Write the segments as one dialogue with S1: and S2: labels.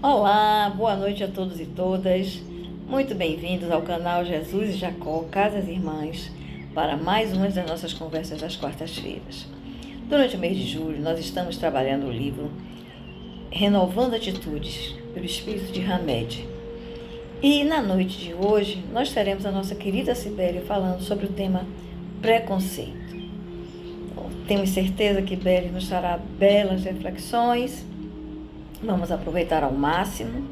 S1: Olá, boa noite a todos e todas. Muito bem-vindos ao canal Jesus e Jacó, Casas Irmãs, para mais uma das nossas conversas das quartas-feiras. Durante o mês de julho, nós estamos trabalhando o livro Renovando Atitudes, pelo Espírito de Hamed. E na noite de hoje, nós teremos a nossa querida Cibele falando sobre o tema preconceito. Temos certeza que Belle nos trará belas reflexões. Vamos aproveitar ao máximo.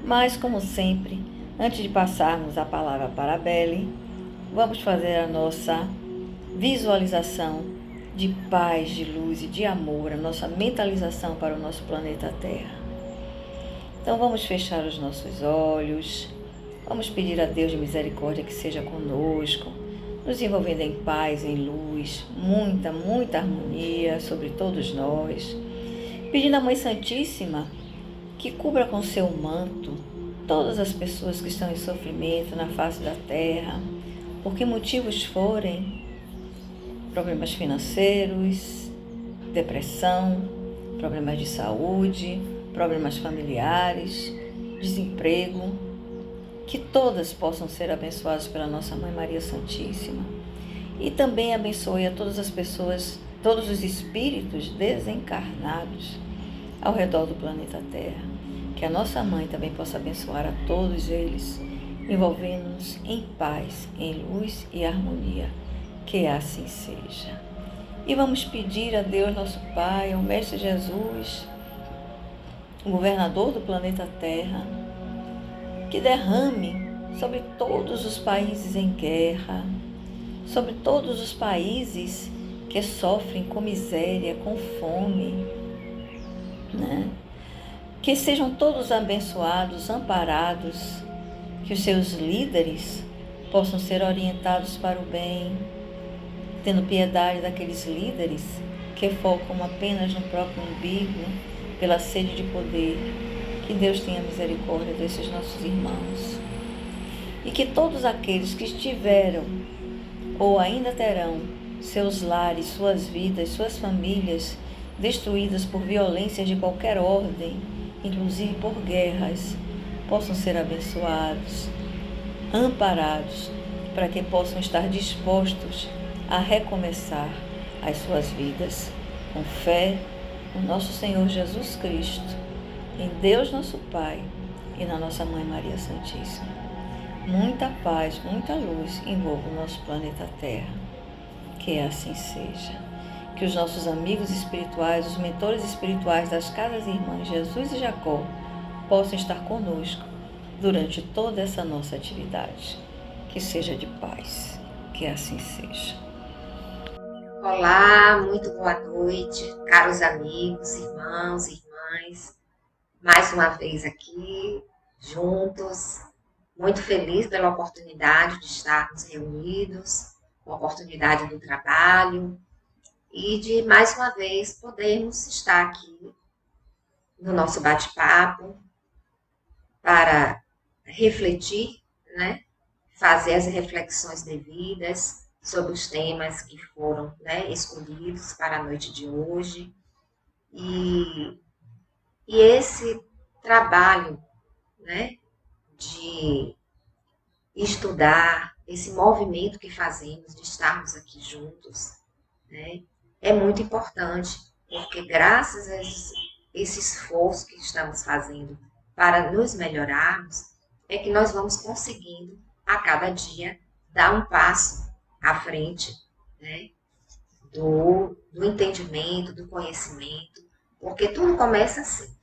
S1: Mas, como sempre, antes de passarmos a palavra para a Belle, vamos fazer a nossa visualização de paz, de luz e de amor, a nossa mentalização para o nosso planeta Terra. Então vamos fechar os nossos olhos, vamos pedir a Deus de misericórdia que seja conosco, nos envolvendo em paz, em luz, muita harmonia sobre todos nós, pedindo à Mãe Santíssima que cubra com seu manto todas as pessoas que estão em sofrimento na face da terra, por que motivos forem, problemas financeiros, depressão, problemas de saúde, problemas familiares, desemprego, que todas possam ser abençoadas pela nossa Mãe Maria Santíssima. E também abençoe a todas as pessoas, todos os espíritos desencarnados ao redor do planeta Terra. Que a nossa Mãe também possa abençoar a todos eles, envolvendo-nos em paz, em luz e harmonia. Que assim seja. E vamos pedir a Deus, nosso Pai, ao Mestre Jesus, o governador do planeta Terra, que derrame sobre todos os países em guerra, sobre todos os países que sofrem com miséria, com fome, né? Que sejam todos abençoados, amparados, que os seus líderes possam ser orientados para o bem, tendo piedade daqueles líderes que focam apenas no próprio umbigo, pela sede de poder. Que Deus tenha misericórdia desses nossos irmãos. E que todos aqueles que estiveram ou ainda terão seus lares, suas vidas, suas famílias destruídas por violências de qualquer ordem, inclusive por guerras, possam ser abençoados, amparados, para que possam estar dispostos a recomeçar as suas vidas com fé no nosso Senhor Jesus Cristo, em Deus nosso Pai e na nossa Mãe Maria Santíssima. Muita paz, muita luz envolva o nosso planeta Terra. Que assim seja. Que os nossos amigos espirituais, os mentores espirituais das Casas Irmãs Jesus e Jacó possam estar conosco durante toda essa nossa atividade. Que seja de paz. Que assim seja.
S2: Olá, muito boa noite, caros amigos, irmãos e irmãs. Mais uma vez aqui, juntos, muito feliz pela oportunidade de estarmos reunidos, a oportunidade do trabalho e de mais uma vez podermos estar aqui no nosso bate-papo para refletir, né? Fazer as reflexões devidas sobre os temas que foram, né, escolhidos para a noite de hoje. E esse trabalho, né, de estudar, esse movimento que fazemos de estarmos aqui juntos, né, é muito importante, porque graças a esse esforço que estamos fazendo para nos melhorarmos, é que nós vamos conseguindo a cada dia dar um passo à frente, né, do entendimento, do conhecimento, porque tudo começa assim,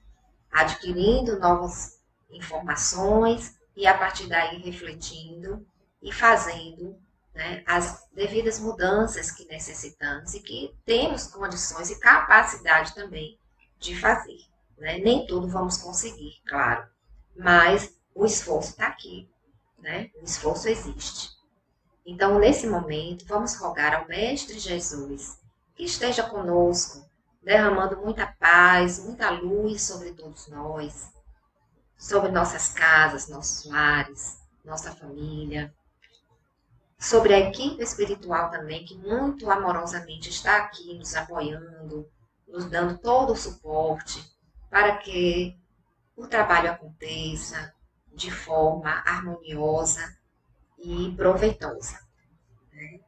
S2: adquirindo novas informações e a partir daí refletindo e fazendo, né, as devidas mudanças que necessitamos e que temos condições e capacidade também de fazer. Né? Nem tudo vamos conseguir, claro, mas o esforço está aqui, né? O esforço existe. Então, nesse momento, vamos rogar ao Mestre Jesus que esteja conosco, derramando muita paz, muita luz sobre todos nós, sobre nossas casas, nossos lares, nossa família, sobre a equipe espiritual também, que muito amorosamente está aqui nos apoiando, nos dando todo o suporte para que o trabalho aconteça de forma harmoniosa e proveitosa. Né?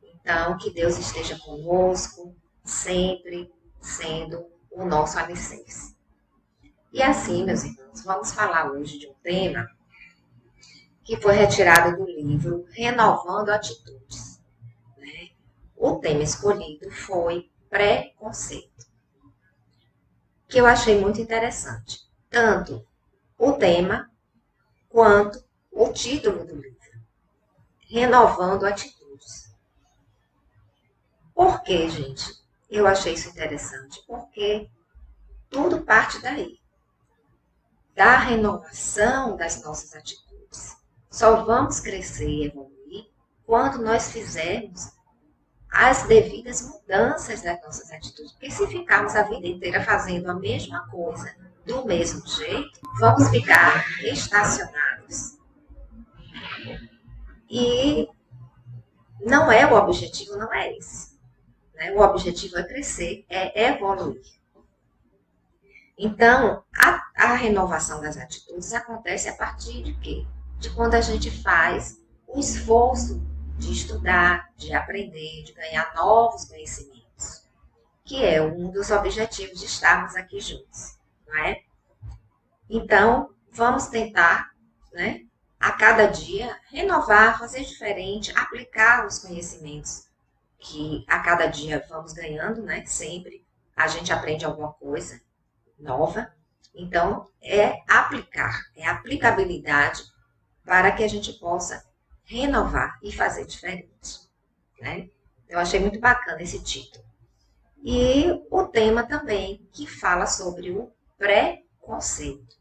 S2: Então, que Deus esteja conosco, sempre sendo o nosso alicerce. E assim, meus irmãos, vamos falar hoje de um tema que foi retirado do livro Renovando Atitudes. Né? O tema escolhido foi preconceito, que eu achei muito interessante. Tanto o tema quanto o título do livro, Renovando Atitudes. Por que, gente? Eu achei isso interessante, porque tudo parte daí, da renovação das nossas atitudes. Só vamos crescer e evoluir quando nós fizermos as devidas mudanças das nossas atitudes. Porque se ficarmos a vida inteira fazendo a mesma coisa, do mesmo jeito, vamos ficar estacionados. E não é o objetivo, não é esse. Né? O objetivo é crescer, é evoluir. Então, a renovação das atitudes acontece a partir de quê? De quando a gente faz o esforço de estudar, de aprender, de ganhar novos conhecimentos, que é um dos objetivos de estarmos aqui juntos, não é? Então, vamos tentar, né, a cada dia, renovar, fazer diferente, aplicar os conhecimentos que a cada dia vamos ganhando, né? Sempre a gente aprende alguma coisa nova. Então, é aplicar, é aplicabilidade para que a gente possa renovar e fazer diferente. Né? Eu achei muito bacana esse título. E o tema também, que fala sobre o preconceito.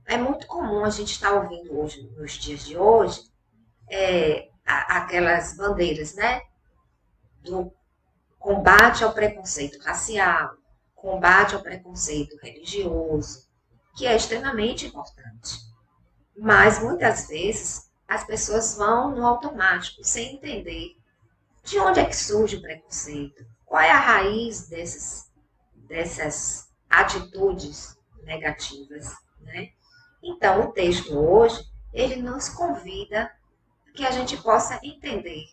S2: É muito comum a gente estar ouvindo hoje, nos dias de hoje, aquelas bandeiras, né? Do combate ao preconceito racial, combate ao preconceito religioso, que é extremamente importante. Mas, muitas vezes, as pessoas vão no automático, sem entender de onde é que surge o preconceito, qual é a raiz dessas atitudes negativas. Né? Então, o texto hoje, ele nos convida que a gente possa entender,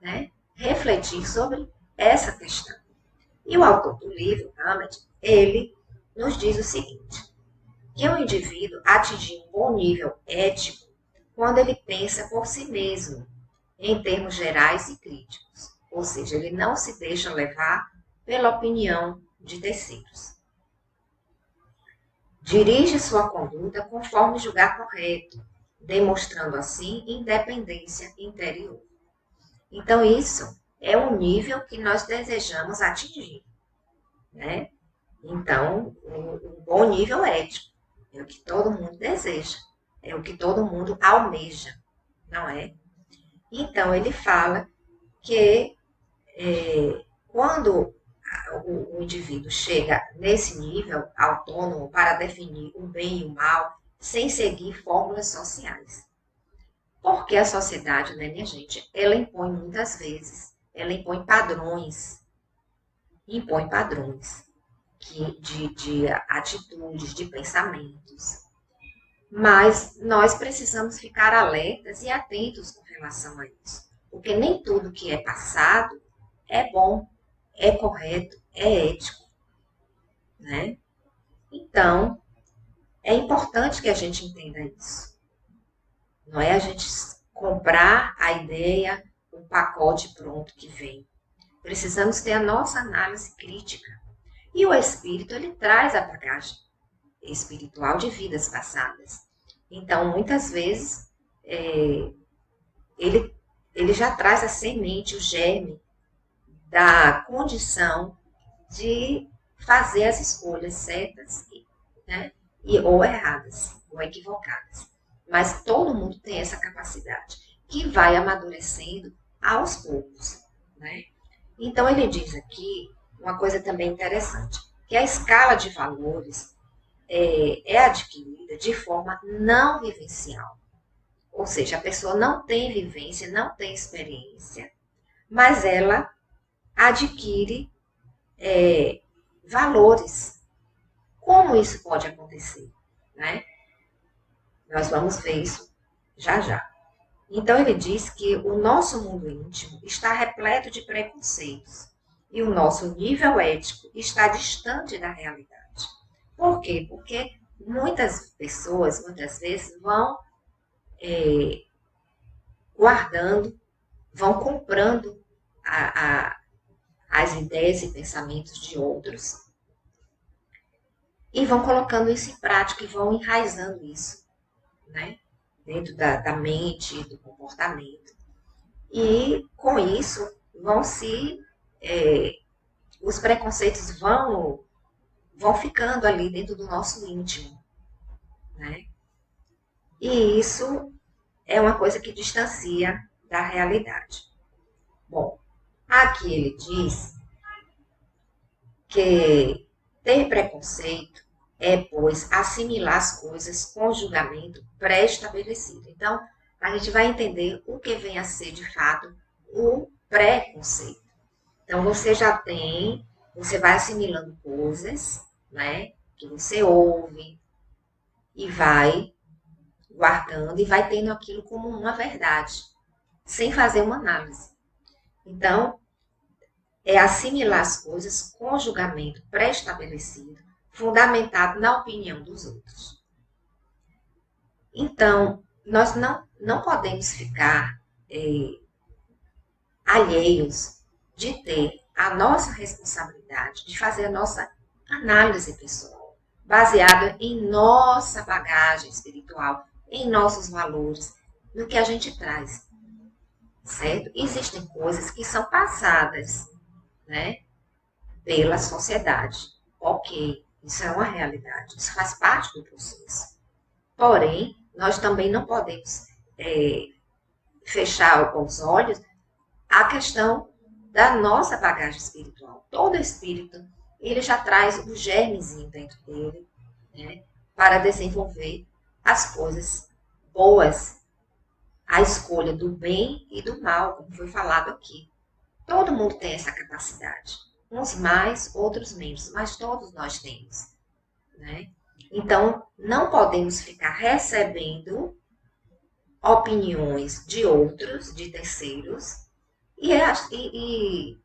S2: né? Refletir sobre essa questão. E o autor do livro, Hamed, ele nos diz o seguinte, que o indivíduo atingiu um bom nível ético quando ele pensa por si mesmo, em termos gerais e críticos. Ou seja, ele não se deixa levar pela opinião de terceiros. Dirige sua conduta conforme julgar correto, demonstrando assim independência interior. Então, isso é um nível que nós desejamos atingir. Né? Então, um bom nível ético é o que todo mundo deseja, é o que todo mundo almeja, não é? Então, ele fala que quando o indivíduo chega nesse nível autônomo para definir o bem e o mal, sem seguir fórmulas sociais. Porque a sociedade, né, minha gente, ela impõe muitas vezes, ela impõe padrões de atitudes, de pensamentos. Mas nós precisamos ficar alertas e atentos com relação a isso. Porque nem tudo que é passado é bom, é correto, é ético. Né? Então, é importante que a gente entenda isso. Não é a gente comprar a ideia, o pacote pronto que vem. Precisamos ter a nossa análise crítica. E o espírito, ele traz a bagagem espiritual de vidas passadas. Então, muitas vezes, ele já traz a semente, o germe da condição de fazer as escolhas certas, né? Ou erradas, ou equivocadas. Mas todo mundo tem essa capacidade, que vai amadurecendo aos poucos. Né? Então, ele diz aqui uma coisa também interessante, que a escala de valores é adquirida de forma não vivencial. Ou seja, a pessoa não tem vivência, não tem experiência, mas ela adquire valores Como isso pode acontecer, né? Nós vamos ver isso já já. Então, ele diz que o nosso mundo íntimo está repleto de preconceitos e o nosso nível ético está distante da realidade. Por quê? Porque muitas pessoas, muitas vezes, vão guardando, vão comprando as ideias e pensamentos de outros e vão colocando isso em prática e vão enraizando isso, né? Dentro da mente, do comportamento. E com isso os preconceitos vão ficando ali dentro do nosso íntimo, né? E isso é uma coisa que distancia da realidade. Bom, aqui ele diz que ter preconceito é, pois, assimilar as coisas com julgamento pré-estabelecido. Então, a gente vai entender o que vem a ser, de fato, o preconceito. Então, você vai assimilando coisas, né, que você ouve e vai guardando e vai tendo aquilo como uma verdade, sem fazer uma análise. Então, é assimilar as coisas com julgamento pré-estabelecido, fundamentado na opinião dos outros. Então, nós não podemos ficar alheios de ter a nossa responsabilidade, de fazer a nossa análise pessoal, baseada em nossa bagagem espiritual, em nossos valores, no que a gente traz, certo? Existem coisas que são passadas, né, pela sociedade. Ok, isso é uma realidade, isso faz parte do processo. Porém, nós também não podemos fechar os olhos à questão da nossa bagagem espiritual. Todo espírito, ele já traz o germezinho dentro dele, né, para desenvolver as coisas boas, a escolha do bem e do mal, como foi falado aqui. Todo mundo tem essa capacidade. Uns mais, outros menos, mas todos nós temos, né? Então, não podemos ficar recebendo opiniões de outros, de terceiros, e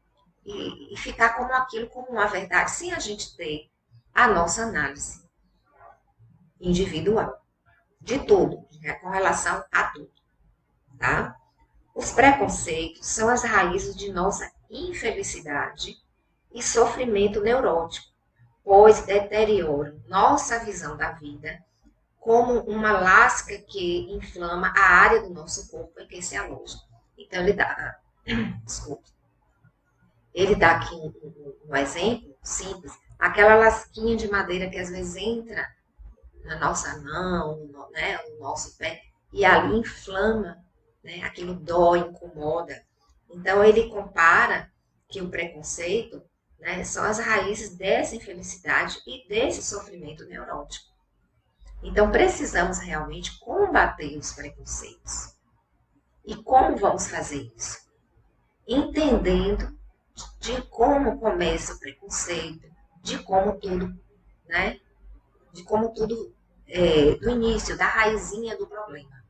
S2: ficar como aquilo como uma verdade, sem a gente ter a nossa análise individual de tudo, né, com relação a tudo, tá? Os preconceitos são as raízes de nossa infelicidade e sofrimento neurótico, pois deterioram nossa visão da vida como uma lasca que inflama a área do nosso corpo em que se aloja. Então, ele dá aqui um exemplo simples, aquela lasquinha de madeira que às vezes entra na nossa mão, né, no nosso pé, e ali inflama, né, aquilo dói, incomoda. Então, ele compara que o preconceito, né, são as raízes dessa infelicidade e desse sofrimento neurótico. Então, precisamos realmente combater os preconceitos. E como vamos fazer isso? Entendendo de como começa o preconceito, de como tudo, né, do início, da raizinha do problema,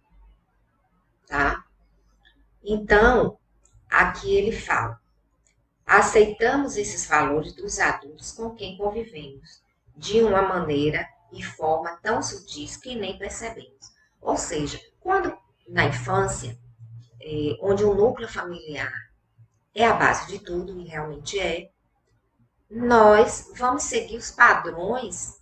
S2: tá? Então, aqui ele fala, aceitamos esses valores dos adultos com quem convivemos, de uma maneira e forma tão sutis que nem percebemos. Ou seja, quando na infância, onde o núcleo familiar é a base de tudo, e realmente nós vamos seguir os padrões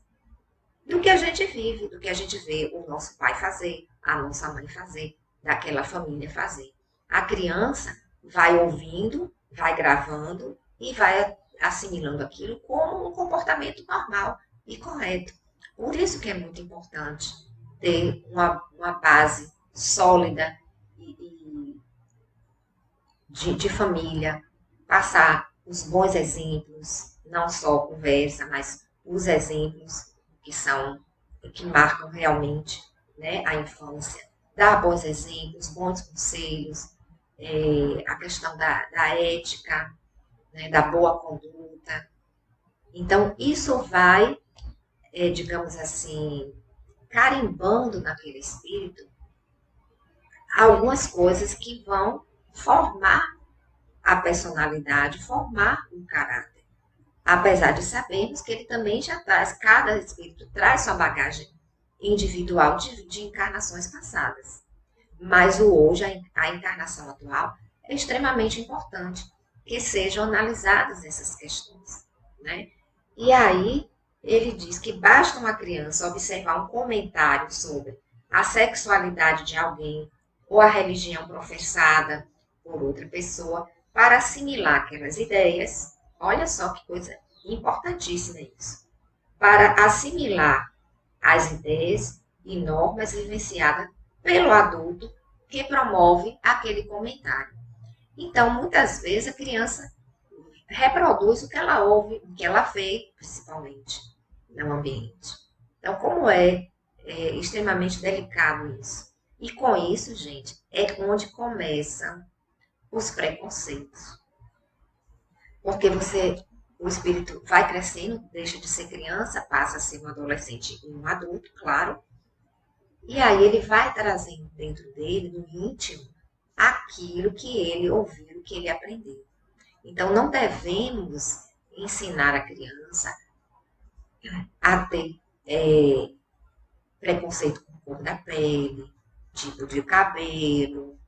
S2: do que a gente vive, do que a gente vê o nosso pai fazer, a nossa mãe fazer, daquela família fazer. A criança vai ouvindo, vai gravando e vai assimilando aquilo como um comportamento normal e correto. Por isso que é muito importante ter uma base sólida de família, passar os bons exemplos, não só conversa, mas os exemplos que marcam realmente, né, a infância. Dar bons exemplos, bons conselhos, a questão da ética, né, da boa conduta. Então, isso vai digamos assim, carimbando naquele espírito algumas coisas que vão formar a personalidade, formar um caráter. Apesar de sabermos que ele também já traz, cada espírito traz sua bagagem individual de encarnações passadas. Mas o hoje, a encarnação atual, é extremamente importante que sejam analisadas essas questões, né? E aí, ele diz que basta uma criança observar um comentário sobre a sexualidade de alguém ou a religião professada por outra pessoa para assimilar aquelas ideias. Olha só que coisa importantíssima isso. Para assimilar as ideias e normas vivenciadas pelo adulto que promove aquele comentário. Então, muitas vezes, a criança reproduz o que ela ouve, o que ela vê, principalmente, no ambiente. Então, como é extremamente delicado isso. E com isso, gente, é onde começam os preconceitos. Porque o espírito vai crescendo, deixa de ser criança, passa a ser um adolescente e um adulto, claro. E aí ele vai trazendo dentro dele, no íntimo, aquilo que ele ouviu, que ele aprendeu. Então, não devemos ensinar a criança a ter preconceito com cor da pele, tipo de cabelo,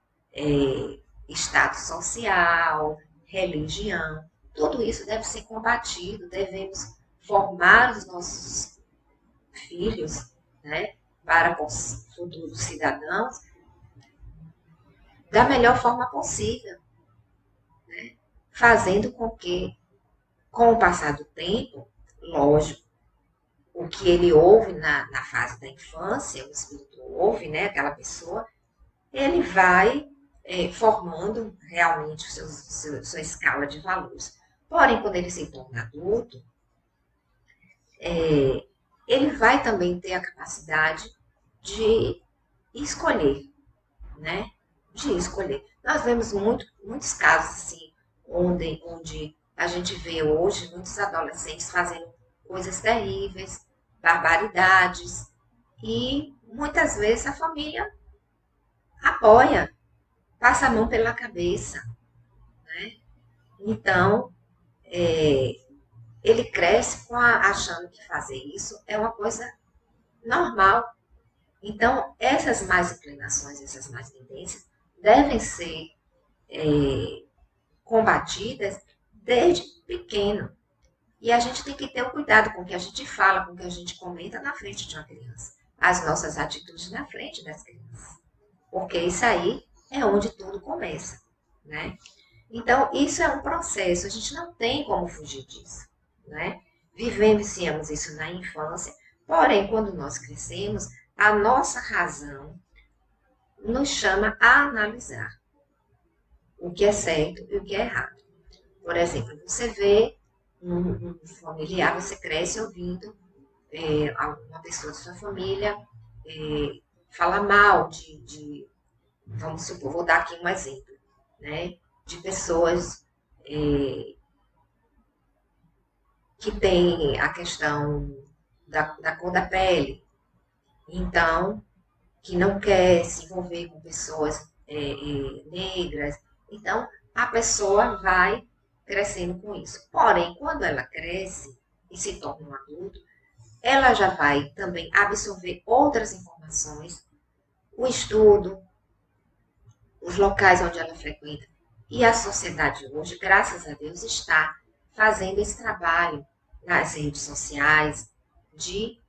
S2: estado social, religião. Tudo isso deve ser combatido, devemos formar os nossos filhos, né, para futuros cidadãos da melhor forma possível, né, fazendo com que, com o passar do tempo, lógico, o que ele ouve na fase da infância, o espírito ouve, né, aquela pessoa, ele vai formando realmente sua escala de valores. Porém, quando ele se torna adulto, ele vai também ter a capacidade de escolher, né? De escolher. Nós vemos muitos casos assim, onde a gente vê hoje muitos adolescentes fazendo coisas terríveis, barbaridades, e muitas vezes a família apoia, passa a mão pela cabeça, né? Então, ele cresce achando que fazer isso é uma coisa normal. Então, essas más inclinações, essas más tendências devem ser combatidas desde pequeno. E a gente tem que ter o cuidado com o que a gente fala, com o que a gente comenta na frente de uma criança. As nossas atitudes na frente das crianças. Porque isso aí é onde tudo começa, né? Então, isso é um processo, a gente não tem como fugir disso, né? Vivenciamos isso na infância, porém, quando nós crescemos, a nossa razão nos chama a analisar o que é certo e o que é errado. Por exemplo, você vê um familiar, você cresce ouvindo uma pessoa de sua família falar mal vamos supor, vou dar aqui um exemplo, né? De pessoas que têm a questão da cor da pele, então, que não quer se envolver com pessoas negras. Então, a pessoa vai crescendo com isso. Porém, quando ela cresce e se torna um adulto, ela já vai também absorver outras informações, o estudo, os locais onde ela frequenta. E a sociedade hoje, graças a Deus, está fazendo esse trabalho nas redes sociais de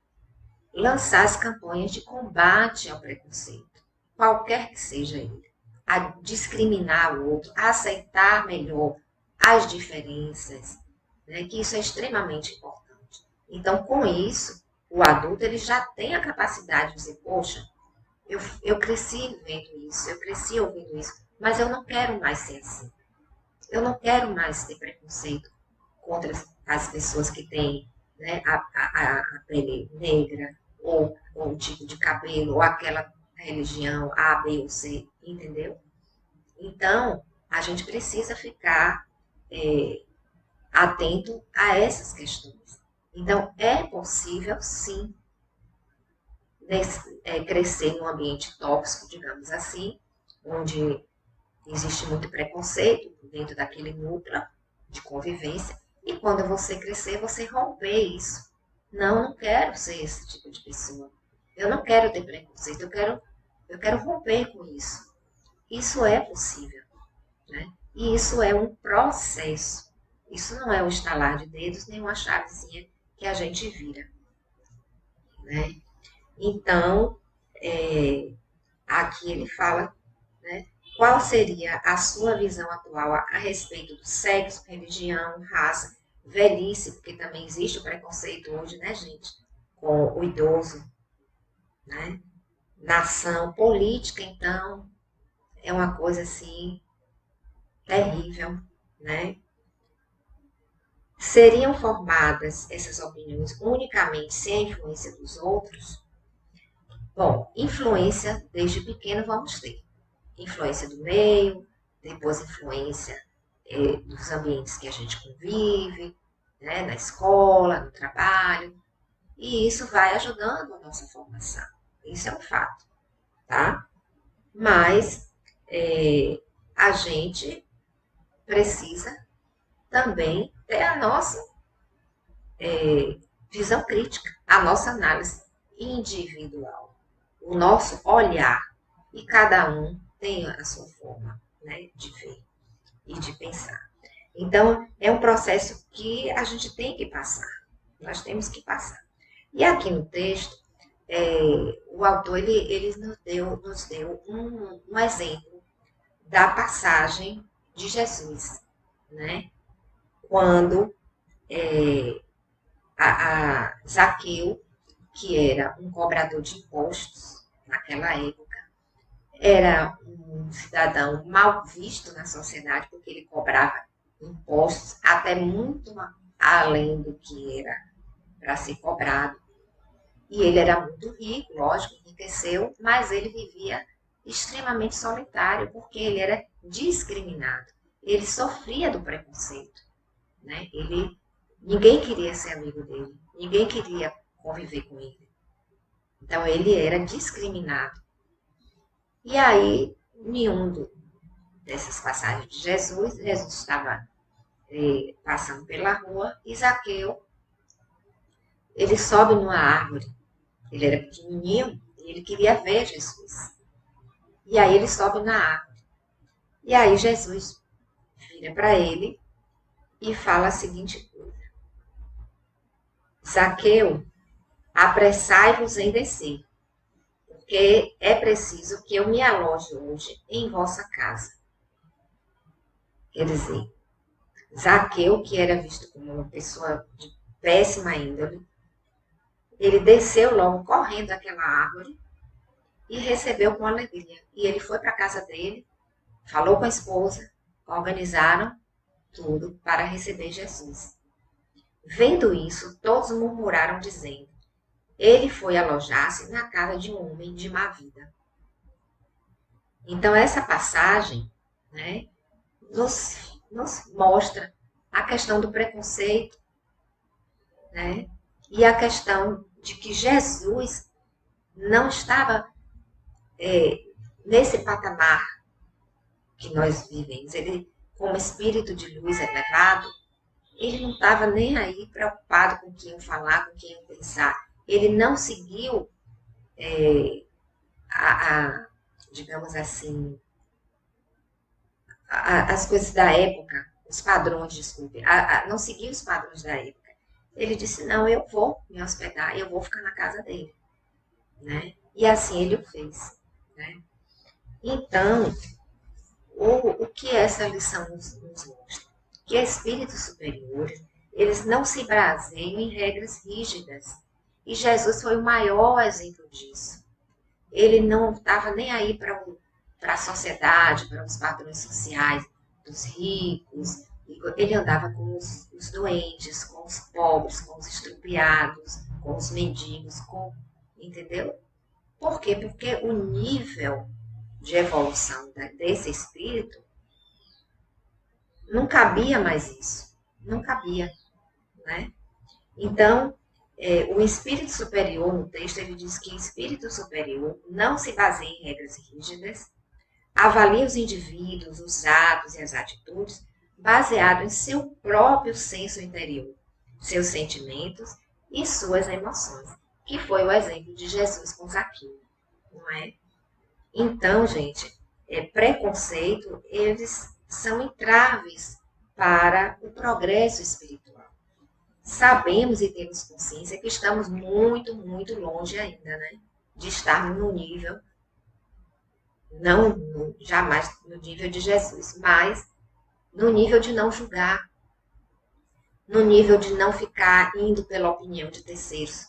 S2: lançar as campanhas de combate ao preconceito, qualquer que seja ele, a discriminar o outro, a aceitar melhor as diferenças, né, que isso é extremamente importante. Então, com isso, o adulto ele já tem a capacidade de dizer, poxa, eu cresci vendo isso, eu cresci ouvindo isso, mas eu não quero mais ser assim. Eu não quero mais ter preconceito contra as pessoas que têm, né, a pele negra, ou o tipo de cabelo, ou aquela religião A, B ou C, entendeu? Então, a gente precisa ficar atento a essas questões. Então, é possível, sim, crescer num ambiente tóxico, digamos assim, onde existe muito preconceito dentro daquele núcleo de convivência. E quando você crescer, você romper isso. Não, não quero ser esse tipo de pessoa. Eu não quero ter preconceito, eu quero romper com isso. Isso é possível, né? E isso é um processo. Isso não é um estalar de dedos, nem uma chavezinha que a gente vira, né? Então, aqui ele fala, né, qual seria a sua visão atual a respeito do sexo, religião, raça, velhice, porque também existe o preconceito hoje, né, gente, com o idoso, né? Nação, política, então, é uma coisa assim terrível, né? Seriam formadas essas opiniões unicamente sem a influência dos outros? Bom, influência desde pequeno vamos ter. Influência do meio, depois influência dos ambientes que a gente convive, né, na escola, no trabalho, e isso vai ajudando a nossa formação. Isso é um fato, tá? Mas a gente precisa também ter a nossa visão crítica, a nossa análise individual, o nosso olhar, e cada um tem a sua forma, né, de ver e de pensar. Então, é um processo que a gente tem que passar. Nós temos que passar. E aqui no texto, o autor ele nos deu um exemplo da passagem de Jesus, né? Quando Zaqueu, que era um cobrador de impostos naquela época, era um cidadão mal visto na sociedade, porque ele cobrava impostos até muito além do que era para ser cobrado. E ele era muito rico, lógico, enriqueceu, mas ele vivia extremamente solitário, porque ele era discriminado. Ele sofria do preconceito, né? Ninguém queria ser amigo dele, ninguém queria conviver com ele. Então ele era discriminado. E aí, em dessas passagens de Jesus estava passando pela rua, e Zaqueu, ele sobe numa árvore. Ele era pequenininho e ele queria ver Jesus. E aí ele sobe na árvore. E aí Jesus vira para ele e fala a seguinte coisa: Zaqueu, apressai-vos em descer, porque é preciso que eu me aloje hoje em vossa casa. Quer dizer, Zaqueu, que era visto como uma pessoa de péssima índole, ele desceu logo correndo daquela árvore e recebeu com alegria. E ele foi para a casa dele, falou com a esposa, organizaram tudo para receber Jesus. Vendo isso, todos murmuraram, dizendo: ele foi alojar-se na casa de um homem de má vida. Então, essa passagem, né, nos mostra a questão do preconceito, né, e a questão de que Jesus não estava nesse patamar que nós vivemos. Ele, como espírito de luz elevado, ele não estava nem aí preocupado com quem falar, com quem pensar. Ele não seguiu, digamos assim, as coisas da época, os padrões, desculpe, não seguiu os padrões da época. Ele disse: não, eu vou me hospedar, eu vou ficar na casa dele, né? E assim ele o fez, né? Então, o que essa lição nos mostra? Que espíritos superiores, eles não se baseiam em regras rígidas. E Jesus foi o maior exemplo disso. Ele não estava nem aí para a sociedade, para os padrões sociais dos ricos. Ele andava com os doentes, com os pobres, com os estrupiados, com os mendigos, entendeu? Por quê? Porque o nível de evolução desse espírito não cabia mais isso. Não cabia, né? Então, o espírito superior, no texto, ele diz que o espírito superior não se baseia em regras rígidas, avalia os indivíduos, os atos e as atitudes baseado em seu próprio senso interior, seus sentimentos e suas emoções, que foi o exemplo de Jesus com Zaqueu, não é? Então, gente, preconceito, eles são entraves para o progresso espiritual. Sabemos e temos consciência que estamos muito, muito longe ainda, né? De estarmos no nível, não jamais no nível de Jesus, mas no nível de não julgar, no nível de não ficar indo pela opinião de terceiros,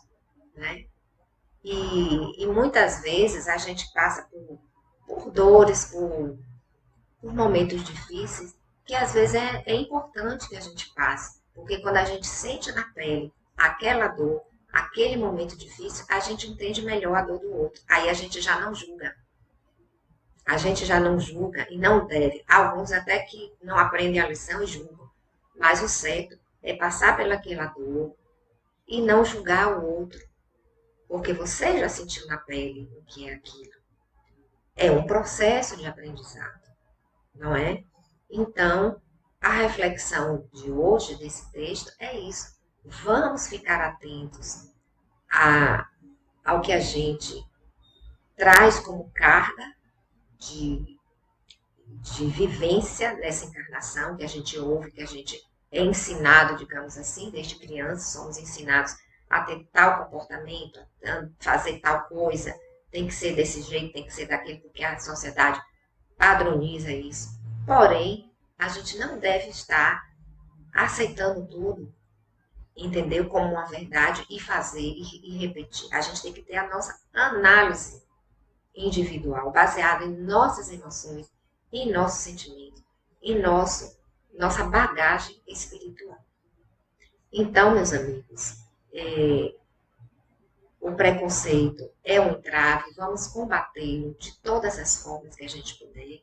S2: né? E muitas vezes a gente passa por dores, por momentos difíceis, que às vezes é importante que a gente passe, porque quando a gente sente na pele aquela dor, aquele momento difícil, a gente entende melhor a dor do outro. Aí a gente já não julga. A gente já não julga e não deve. Alguns até que não aprendem a lição e julgam. Mas o certo é passar pelaquela dor e não julgar o outro. Porque você já sentiu na pele o que é aquilo. É um processo de aprendizado, não é? Então, a reflexão de hoje desse texto é isso. Vamos ficar atentos ao que a gente traz como carga de vivência nessa encarnação, que a gente ouve, que a gente é ensinado, digamos assim, desde criança, somos ensinados a ter tal comportamento, a fazer tal coisa, tem que ser desse jeito, tem que ser daquele, porque a sociedade padroniza isso. Porém, a gente não deve estar aceitando tudo, entendeu? Como uma verdade e fazer e repetir. A gente tem que ter a nossa análise individual, baseada em nossas emoções, em nossos sentimentos, em nossa bagagem espiritual. Então, meus amigos, o preconceito é um entrave, vamos combatê-lo de todas as formas que a gente puder.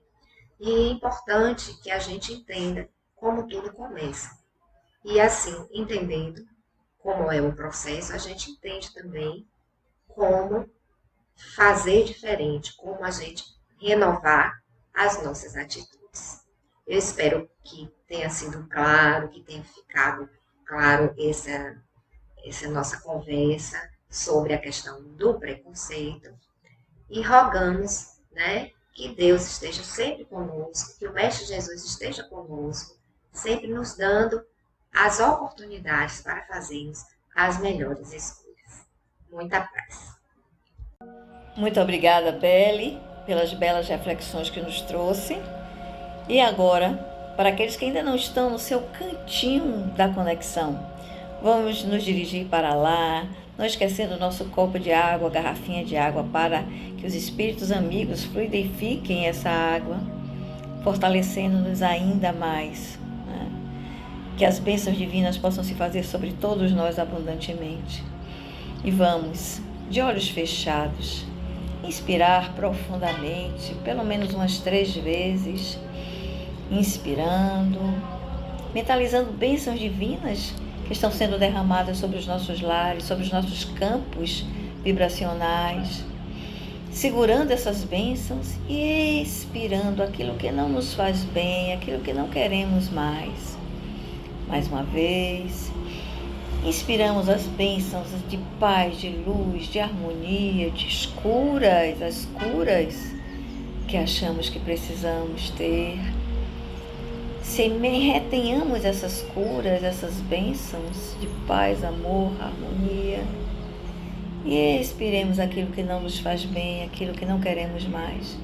S2: E é importante que a gente entenda como tudo começa. E assim, entendendo como é o processo, a gente entende também como fazer diferente, como a gente renovar as nossas atitudes. Eu espero que tenha sido claro, que tenha ficado claro essa nossa conversa sobre a questão do preconceito e rogamos, né, que Deus esteja sempre conosco, que o Mestre Jesus esteja conosco, sempre nos dando as oportunidades para fazermos as melhores escolhas. Muita paz.
S1: Muito obrigada, Belle, pelas belas reflexões que nos trouxe. E agora, para aqueles que ainda não estão no seu cantinho da conexão, vamos nos dirigir para lá, não esquecendo o nosso copo de água, garrafinha de água, para que os espíritos amigos fluidifiquem essa água, fortalecendo-nos ainda mais, né? Que as bênçãos divinas possam se fazer sobre todos nós abundantemente. E vamos, de olhos fechados, inspirar profundamente, pelo menos umas 3 vezes, inspirando, mentalizando bênçãos divinas que estão sendo derramadas sobre os nossos lares, sobre os nossos campos vibracionais, segurando essas bênçãos e expirando aquilo que não nos faz bem, aquilo que não queremos mais. Mais uma vez, inspiramos as bênçãos de paz, de luz, de harmonia, de curas, as curas que achamos que precisamos ter. Se retenhamos essas curas, essas bênçãos de paz, amor, harmonia, e expiremos aquilo que não nos faz bem, aquilo que não queremos mais.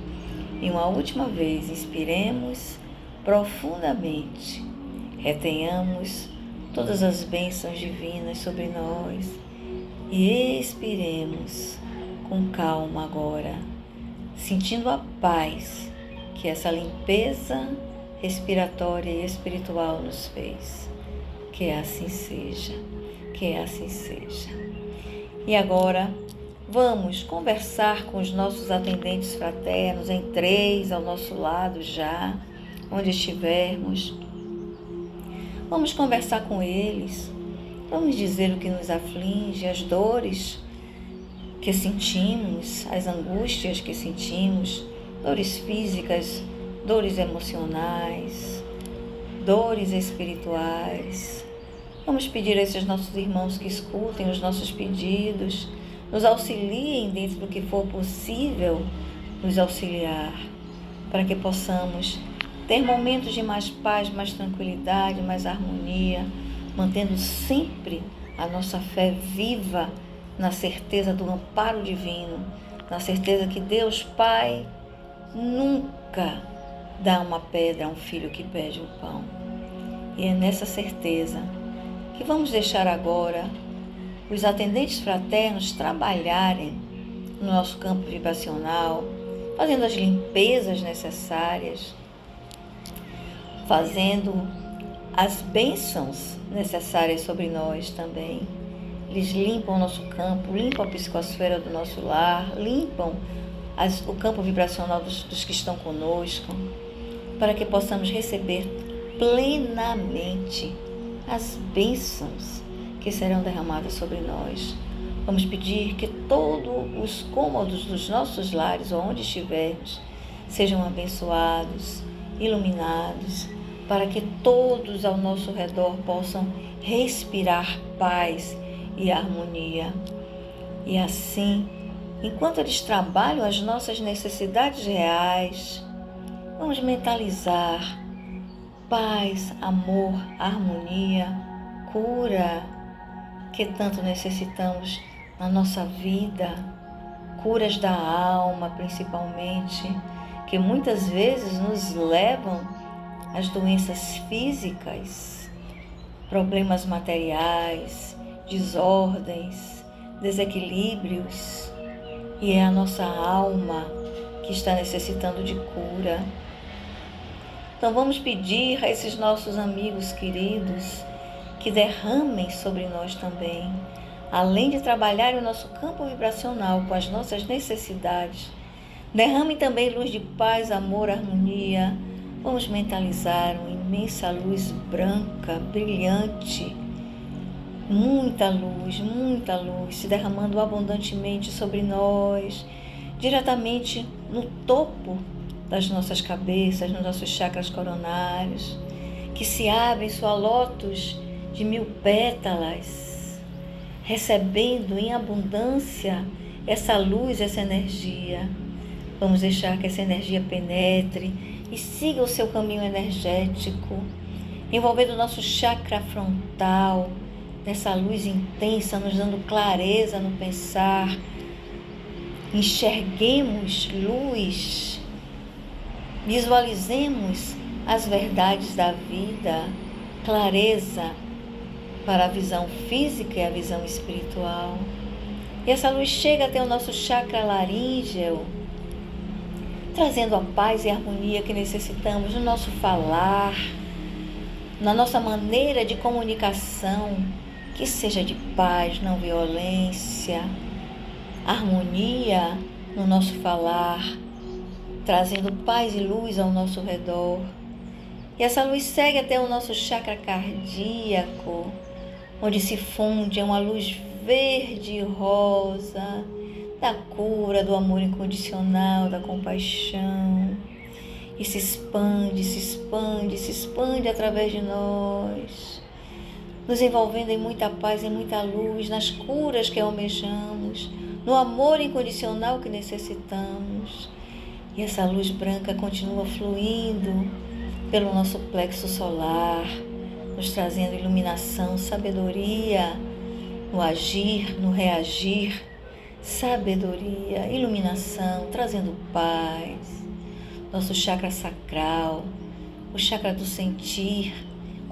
S1: E uma última vez, inspiremos profundamente, retenhamos todas as bênçãos divinas sobre nós e expiremos com calma agora, sentindo a paz que essa limpeza respiratória e espiritual nos fez. Que assim seja, que assim seja. E agora vamos conversar com os nossos atendentes fraternos em 3 ao nosso lado já, onde estivermos. Vamos conversar com eles Vamos dizer o que nos aflige, as dores que sentimos, as angústias que sentimos, dores físicas, dores emocionais, dores espirituais. Vamos pedir a esses nossos irmãos que escutem os nossos pedidos, nos auxiliem dentro do que for possível nos auxiliar, para que possamos ter momentos de mais paz, mais tranquilidade, mais harmonia, mantendo sempre a nossa fé viva na certeza do amparo divino, na certeza que Deus Pai nunca dá uma pedra a um filho que pede um pão. E é nessa certeza que vamos deixar agora os atendentes fraternos trabalharem no nosso campo vibracional, fazendo as limpezas necessárias, fazendo as bênçãos necessárias sobre nós também. Eles limpam o nosso campo, limpam a psicosfera do nosso lar, limpam o campo vibracional dos que estão conosco, para que possamos receber plenamente as bênçãos que serão derramadas sobre nós. Vamos pedir que todos os cômodos dos nossos lares, onde estivermos, sejam abençoados, iluminados, para que todos ao nosso redor possam respirar paz e harmonia. E assim, enquanto eles trabalham as nossas necessidades reais, vamos mentalizar paz, amor, harmonia, cura, que tanto necessitamos na nossa vida, curas da alma principalmente, que muitas vezes nos levam às doenças físicas, problemas materiais, desordens, desequilíbrios, e é a nossa alma que está necessitando de cura. Então vamos pedir a esses nossos amigos queridos que derramem sobre nós também, além de trabalhar o nosso campo vibracional com as nossas necessidades, derramem também luz de paz, amor, harmonia. Vamos mentalizar uma imensa luz branca, brilhante, muita luz se derramando abundantemente sobre nós, diretamente no topo das nossas cabeças, nos nossos chakras coronários, que se abrem sua lótus de 1000 pétalas, recebendo em abundância essa luz, essa energia. Vamos deixar que essa energia penetre e siga o seu caminho energético, envolvendo o nosso chakra frontal, nessa luz intensa, nos dando clareza no pensar. Enxerguemos luz, visualizemos as verdades da vida, clareza para a visão física e a visão espiritual. E essa luz chega até o nosso chakra laríngeo, trazendo a paz e a harmonia que necessitamos no nosso falar, na nossa maneira de comunicação, que seja de paz, não violência, harmonia no nosso falar, trazendo paz e luz ao nosso redor. E essa luz segue até o nosso chakra cardíaco, onde se funde uma luz verde e rosa, da cura, do amor incondicional, da compaixão. E se expande, se expande, se expande através de nós, nos envolvendo em muita paz e muita luz, nas curas que almejamos, no amor incondicional que necessitamos. E essa luz branca continua fluindo pelo nosso plexo solar, nos trazendo iluminação, sabedoria no agir, no reagir, sabedoria, iluminação, trazendo paz. Nosso chakra sacral, o chakra do sentir,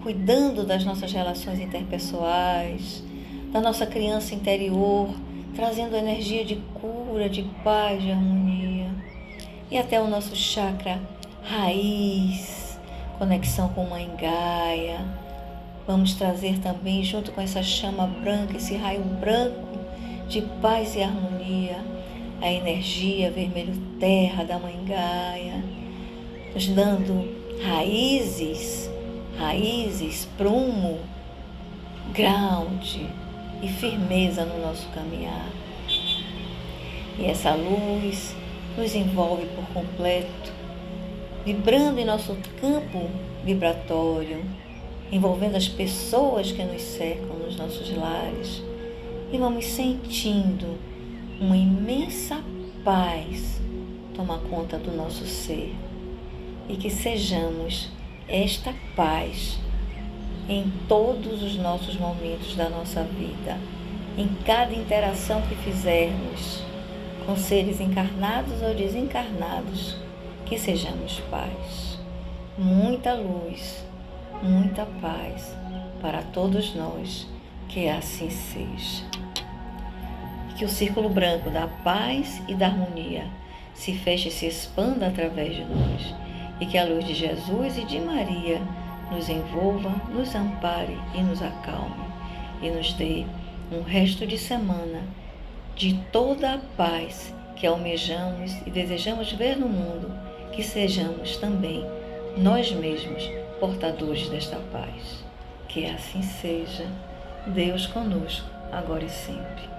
S1: cuidando das nossas relações interpessoais, da nossa criança interior, trazendo energia de cura, de paz, de harmonia. E até o nosso chakra raiz, conexão com Mãe Gaia. Vamos trazer também, junto com essa chama branca, esse raio branco de paz e harmonia, a energia vermelho terra da Mãe Gaia, nos dando raízes, prumo, ground e firmeza no nosso caminhar. E essa luz nos envolve por completo, vibrando em nosso campo vibratório, envolvendo as pessoas que nos cercam nos nossos lares, e vamos sentindo uma imensa paz tomar conta do nosso ser, e que sejamos esta paz em todos os nossos momentos da nossa vida, em cada interação que fizermos com seres encarnados ou desencarnados, que sejamos paz. Muita luz, muita paz para todos nós, que assim seja. Que o círculo branco da paz e da harmonia se feche e se expanda através de nós, e que a luz de Jesus e de Maria nos envolva, nos ampare e nos acalme, e nos dê um resto de semana de toda a paz que almejamos e desejamos ver no mundo, que sejamos também nós mesmos portadores desta paz. Que assim seja. Deus conosco, agora e sempre.